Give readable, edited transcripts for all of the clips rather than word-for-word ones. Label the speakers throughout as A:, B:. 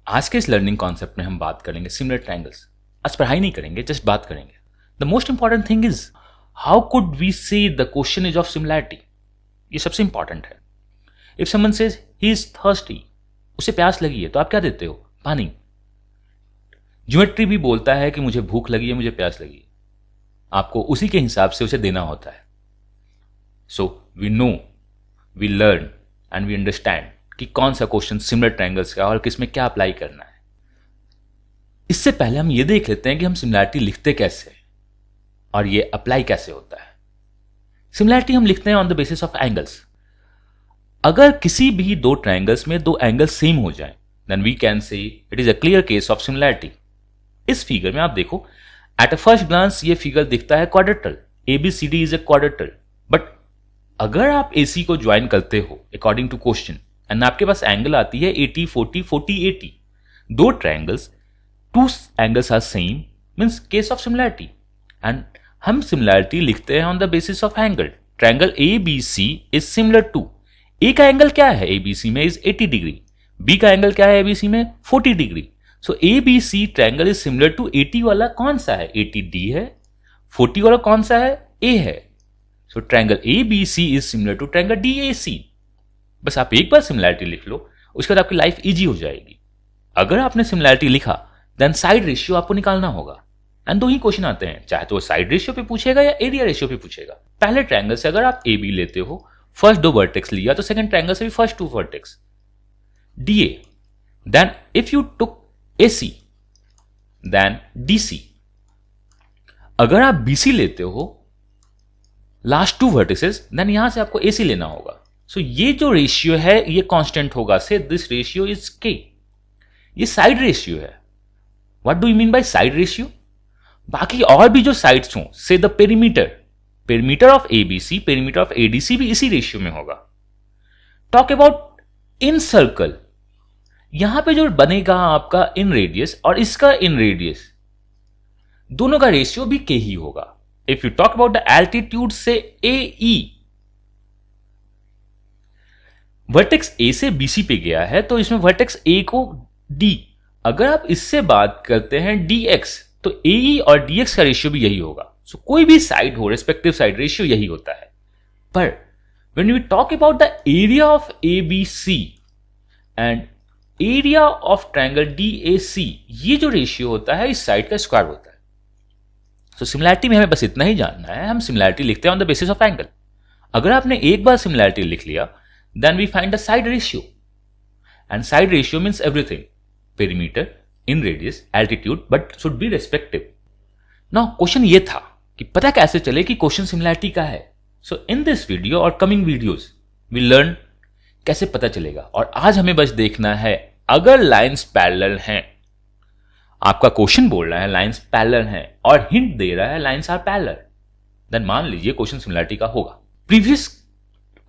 A: आज के इस लर्निंग कॉन्सेप्ट में हम बात करेंगे सिमिलर ट्रायंगल्स। आज पढ़ाई नहीं करेंगे, जस्ट बात करेंगे। The most important thing is how could we say the question is of similarity. ये सबसे इंपॉर्टेंट है। If someone says he is thirsty, उसे प्यास लगी है, तो आप क्या देते हो? पानी। ज्योमेट्री भी बोलता है कि मुझे भूख लगी है, मुझे प्यास लगी है, आपको उसी के हिसाब से उसे देना होता है। So we know, we learn and we understand कि कौन सा क्वेश्चन सिमिलर ट्रायंगल्स का और किस में क्या अप्लाई करना है। इससे पहले हम ये देख लेते हैं कि हम सिमिलैरिटी लिखते कैसे और ये अप्लाई कैसे होता है। सिमिलैरिटी हम लिखते हैं on the basis of angles. अगर किसी भी दो ट्रायंगल्स में दो एंगल्स सेम हो जाएं, then we can say it is a clear case of similarity. इस फिगर में आप देखो, एट अ फर्स्ट ग्लांस ये फिगर दिखता है quadrilateral, ABCD is a quadrilateral. But अगर आप AC को ज्वाइन करते हो अकॉर्डिंग टू क्वेश्चन एंड आपके पास एंगल आती है 80 40 40 80, दो triangles, two angles are same, means case of similarity. And हम सिमिलैरिटी लिखते हैं on the basis of angle. Triangle ABC is similar to, A का एंगल क्या है ABC में? Is 80 degree. B का एंगल क्या है ABC में? 40 degree. So ABC triangle is similar to 80 वाला कौन सा है? 80D है। 40 वाला कौन सा है? A है। So triangle ABC is similar to triangle DAC। बस आप एक बार सिमिलैरिटी लिख लो, उसके बाद आपकी लाइफ इजी हो जाएगी। अगर आपने सिमिलैरिटी लिखा, देन साइड रेशियो आपको निकालना होगा। एंड दो ही क्वेश्चन आते हैं, चाहे तो वो साइड रेशियो पे पूछेगा या एरिया रेशियो पे पूछेगा। पहले ट्रायंगल से अगर आप AB लेते हो, फर्स्ट दो वर्टेक्स लिया, तो सेकंड ट्रायंगल से भी first two vertex DA। Then if you took AC, then DC। अगर आप BC लेते हो, लास्ट टू वर्टिसेस, देन यहां से आपको AC लेना होगा। सो ये जो रेशियो है ये कांस्टेंट होगा, से दिस रेशियो इज K। ये साइड रेशियो है। What do you mean by side ratio? बाकी और भी जो साइड्स हों, से the perimeter of ABC, perimeter of ADC भी इसी रेशियो में होगा। टॉक अबाउट इन सर्कल, यहां पे जो बनेगा आपका इन रेडियस और इसका इन रेडियस, दोनों का रेशियो भी K ही होगा। If you talk about the altitude से AE, वर्टेक्स A से BC पे गया है, तो इसमें वर्टेक्स A को D, अगर आप इससे बात करते हैं DX, तो AE और DX का रेशियो भी यही होगा। सो कोई भी साइड हो, रेस्पेक्टिव साइड रेशियो यही होता है। पर when we talk about the area of ABC and area of triangle DAC, ये जो रेशियो होता है इस साइड का स्क्वायर होता है। सो सिमिलैरिटी में हमें बस इतना ही जानना है, हम सिमिलैरिटी लिखते हैं on the basis of angle. अगर आपने एक बार सिमिलैरिटी लिख लिया, then we find the side ratio, and side ratio means everything: perimeter, in radius, altitude, but should be respective. Now question ये था कि पता कैसे चले कि क्वेश्चन सिमिलैरिटी का है। सो इन दिस वीडियो और कमिंग वीडियोस वी लर्न कैसे पता चलेगा। और आज हमें बस देखना है, अगर लाइंस पैरेलल हैं, आपका क्वेश्चन बोल रहा है लाइंस पैरेलल हैं और हिंट दे रहा है लाइंस आर पैरेलल, देन मान लीजिए क्वेश्चन सिमिलैरिटी का होगा। प्रीवियस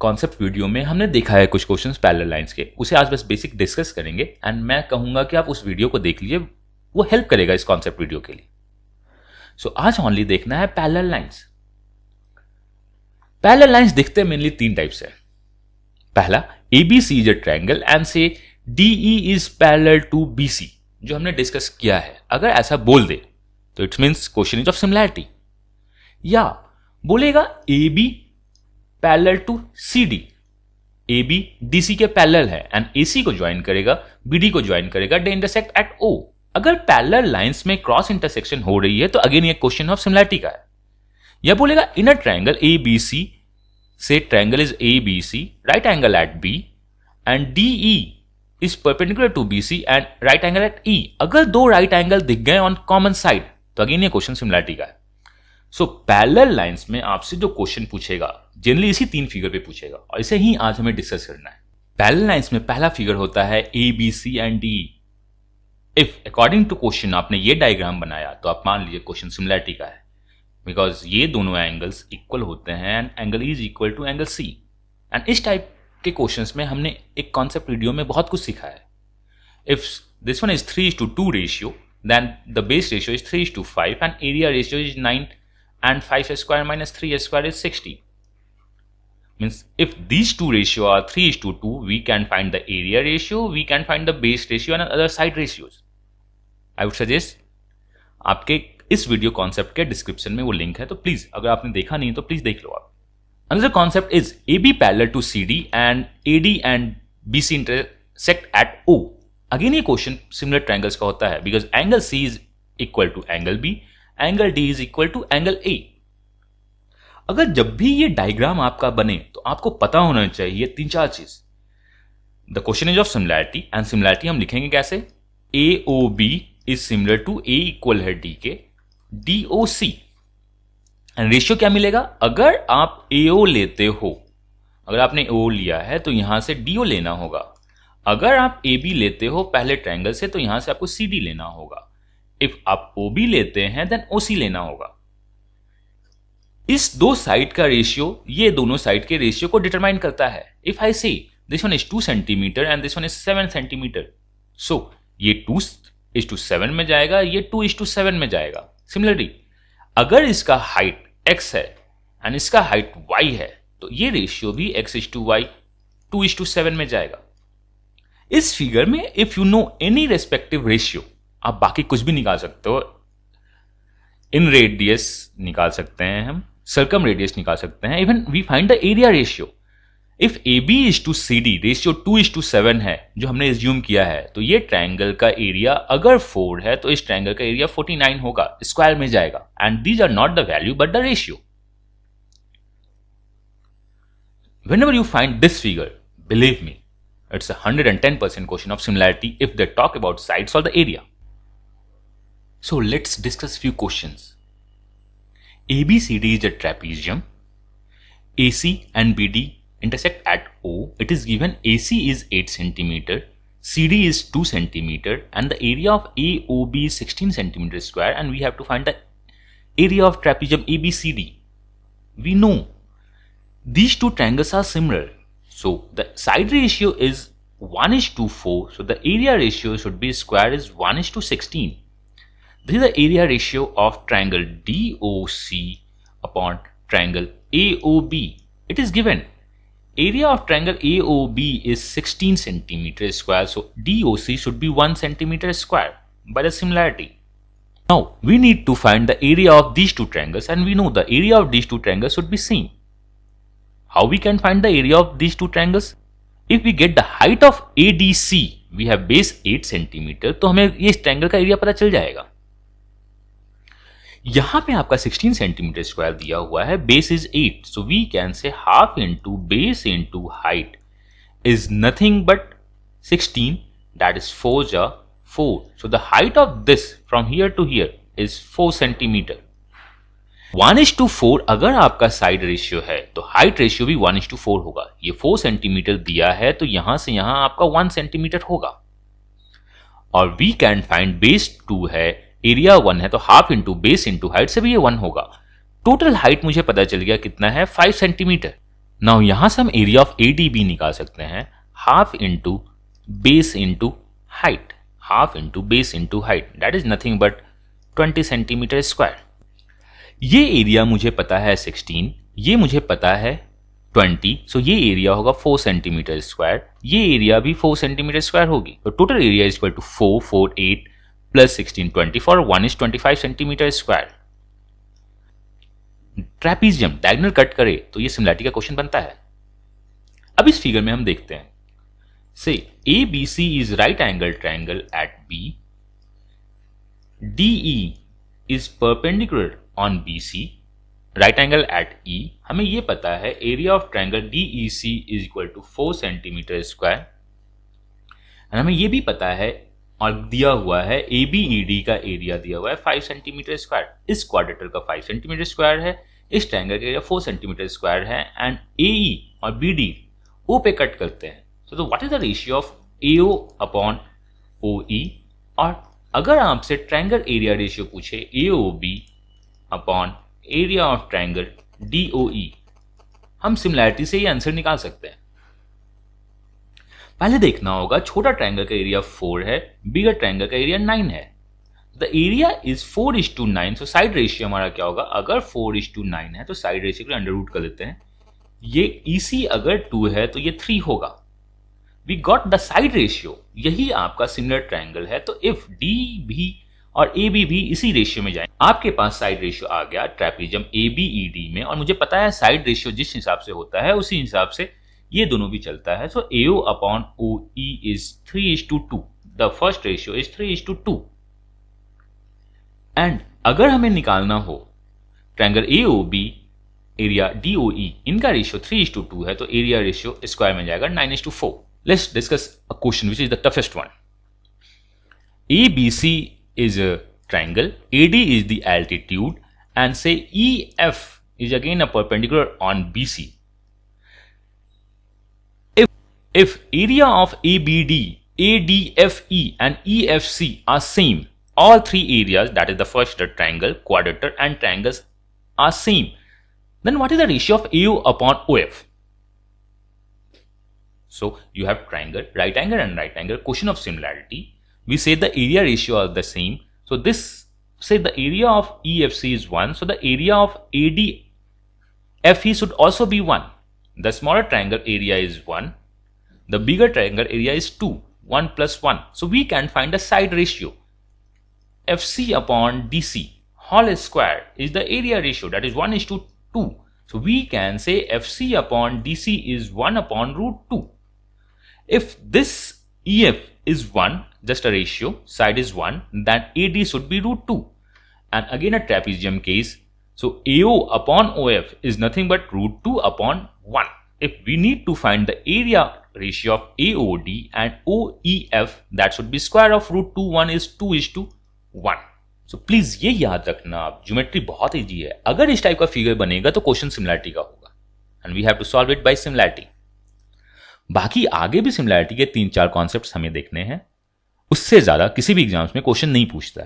A: कॉन्सेप्ट वीडियो में हमने देखा है कुछ क्वेश्चंस पैरेलल लाइंस के, उसे आज बस बेसिक डिस्कस करेंगे एंड मैं कहूंगा कि आप उस वीडियो को देख लीजिए, वो हेल्प करेगा इस कॉन्सेप्ट वीडियो के लिए। सो आज ओनली देखना है पैरेलल लाइंस। पैरेलल लाइंस दिखते मेनली तीन टाइप से। पहला, ABC is a triangle and say DE is parallel to BC, जो हमने डिस्कस किया है। अगर ऐसा बोल दे तो it means question is of similarity. या बोलेगा AB parallel to CD, AB DC के पैरेलल है एंड AC को ज्वाइन करेगा, BD को ज्वाइन करेगा, दे इंटरसेक्ट एट O। अगर पैरेलल लाइंस में क्रॉस इंटरसेक्शन हो रही है तो अगेन ये क्वेश्चन ऑफ सिमिलैरिटी का है। या बोलेगा in a triangle ABC say triangle is ABC, right angle at B and DE is perpendicular to BC and right angle at E। अगर दो राइट एंगल दिख गए ऑन कॉमन साइड तो again ये क्वेश्चन सिमिलैरिटी का है। So parallel lines में आपसे जो क्वेश्चन पूछेगा जनरली इसी तीन फिगर पे पूछेगा और इसे ही आज हमें डिस्कस करना है। पैरेलल लाइंस में पहला फिगर होता है ABC and DE। If according to question आपने ये डायग्राम बनाया तो आप मान लीजिए क्वेश्चन सिमिलैरिटी का है, बिकॉज ये दोनों एंगल्स इक्वल होते हैं and angle is equal to angle C। And इस टाइप के क्वेश्चंस में हमने एक कॉन्सेप्ट वीडियो में बहुत कुछ सीखा है। If this one is 3:2 ratio, then the base ratio is 3:5 and area ratio is 9 and 5 square minus 3 square is 60. Means if these two ratio are 3:2, we can find the area ratio, we can find the base ratio and other side ratios. I would suggest आपके इस video concept के description में वो link है, तो please अगर आपने देखा नहीं तो प्लीज देख लो आप. Another concept is AB parallel to CD and AD and BC intersect at O. Again ये क्वेश्चन सिमिलर ट्रायंगल्स का होता है because angle C is equal to angle B, angle D is equal to angle A. अगर जब भी ये diagram आपका बने तो आपको पता होना चाहिए तीन चार चीज. The question is of similarity and similarity हम लिखेंगे कैसे? AOB is similar to A equal है D के DOC. एंड रेशियो क्या मिलेगा? अगर आप AO लेते हो, अगर आपने O लिया है तो यहां से DO लेना होगा. अगर आप AB लेते हो पहले ट्रायंगल से तो यहां से आपको CD लेना होगा. इफ आप OB लेते हैं देन OC लेना होगा. इस दो साइड का रेशियो ये दोनों साइड के रेशियो को डिटरमाइन करता है. If I say this one is 2 centimetre and this one is 7 centimetre, so ये 2:7 में जाएगा, ये 2:7 में जाएगा. सिमिलरली अगर इसका हाइट x है एंड इसका हाइट y है तो ये रेशियो भी x:y 2:7 में जाएगा. इस फिगर में if you know any respective ratio, आप बाकी कुछ भी निकाल सकते हो. इन रेडियस निकाल सकते हैं हम, सर्कम रेडियस निकाल सकते हैं, even we find the area ratio. If AB is to CD ratio 2:7 है जो हमने एज्यूम किया है, तो ये ट्रायंगल का एरिया अगर 4 है तो इस ट्रायंगल का एरिया 49 होगा, स्क्वायर में जाएगा. And these are not the value but the ratio. Whenever you find this figure, believe me, it's a 110% question of similarity if they talk about sides or the area. So let's discuss few questions. ABCD is a trapezium. AC and BD intersect at O. It is given AC is 8 centimeter, CD is 2 centimeter, and the area of AOB is 16 centimeter square, and we have to find the area of trapezium ABCD. We know these two triangles are similar, so the side ratio is 1:4, so the area ratio should be square is 1:16. This is the area ratio of triangle DOC upon triangle AOB. It is given area of triangle AOB is 16 centimeter square, so DOC should be 1 centimeter square by the similarity. Now we need to find the area of these two triangles, and we know the area of these two triangles should be same. How we can find the area of these two triangles? If we get the height of ADC, we have base 8 centimeter, तो हमें ये इस triangle का area पता चल जाएगा. यहां पे आपका 16 सेंटीमीटर स्क्वायर दिया हुआ है, base is 8, so we can say half into base into height is nothing but 16, that is 4 जा 4. So the height of this from here to here is 4 centimeter. 1:4 अगर आपका साइड रेशियो है तो height ratio भी 1:4 होगा. ये 4 centimetre दिया है तो यहां से यहां आपका 1 सेंटीमीटर होगा. और वी कैन फाइंड बेस 2 है, एरिया 1 है, तो half into base into height से भी ये 1 होगा. टोटल हाइट मुझे पता चल गया कितना है, 5 सेंटीमीटर. नाउ यहां से हम एरिया ऑफ ADB निकाल सकते हैं, half into base into height, half into base into height, that is nothing but 20 centimetre square. ये एरिया मुझे पता है 16, ये मुझे पता है 20, सो ये एरिया होगा 4 सेंटीमीटर स्क्वायर, ये एरिया भी 4 सेंटीमीटर स्क्वायर होगी. तो total area is equal to 4 4 8 plus 16 24, 1 is 25 centimeter square. Trapezium diagonal cut करे तो ये सिमिलैरिटी का क्वेश्चन बनता है. अब इस फिगर में हम देखते हैं, say ABC is right angle triangle at B, DE is perpendicular on BC, right angle at E. हमें ये पता है area of triangle DEC is equal to 4 centimeter square. हमें ये भी पता है और दिया हुआ है ABED का एरिया दिया हुआ है 5 सेंटीमीटर स्क्वायर. इस क्वाड्रेटर का 5 सेंटीमीटर स्क्वायर है, इस ट्रायंगल का एरिया 4 सेंटीमीटर स्क्वायर है, एंड AE और BD O पे कट करते हैं. तो what is the ratio of AO upon OE? और अगर आपसे ट्रायंगल एरिया रेशियो पूछे AOB upon area of triangle DOE, हम सिमिलैरिटी से ये आंसर निकाल सकते हैं. पहले देखना होगा छोटा ट्रायंगल का एरिया 4 है, बिगर ट्रायंगल का एरिया 9 है. The area is 4:9, so side ratio हमारा क्या होगा? अगर 4:9 है तो साइड रेशियो को अंडर रूट कर लेते हैं, ये EC अगर 2 है तो ये 3 होगा। We got the side ratio, यही आपका सिमिलर ट्रायंगल है। तो इफ DB और AB भी इसी रेशियो में जाए, आपके पास साइड रेशियो आ गया ट्रेपेजियम ABED में, और मुझे पता है साइड रेशियो जिस हिसाब से होता है उसी हिसाब से ये दोनों भी चलता है। सो AO upon OE is 3:2। The first ratio is 3:2। And अगर हमें निकालना हो ट्रायंगल AOB एरिया DOE, इनका रेशियो 3:2 है, तो एरिया रेशियो स्क्वायर में जाएगा 9:4। Let's discuss a question which is the toughest one. ABC is a triangle, AD is the altitude, and say EF is again a perpendicular on BC. If area of ABD, ADFE and EFC are same, all three areas, that is the first triangle, quadrilateral and triangles are same, then what is the ratio of AO upon OF? So you have triangle, right angle and right angle, question of similarity. We say the area ratio are the same. So this, say the area of EFC is 1. So the area of ADFE should also be 1. The smaller triangle area is 1. The bigger triangle area is 2. 1 plus 1. So we can find the side ratio. FC upon DC whole square is the area ratio, that is 1:2. So we can say FC upon DC is 1 upon √2. If this EF is 1, just a ratio, side is 1, then AD should be √2. And again a trapezium case, so AO upon OF is nothing but √2 upon 1. If we need to find the area ratio of AOD and OEF, that should be square of √2. 1 is 2:1. So please ये याद रखना, आप geometry बहुत easy है। अगर इस type का figure बनेगा तो क्वेश्चन सिमिलैरिटी का होगा, and we have to solve it by similarity. बाकी आगे भी सिमिलैरिटी के 3-4 कॉन्सेप्ट्स हमें देखने हैं, उससे ज्यादा किसी भी एग्जाम्स में क्वेश्चन नहीं पूछता है।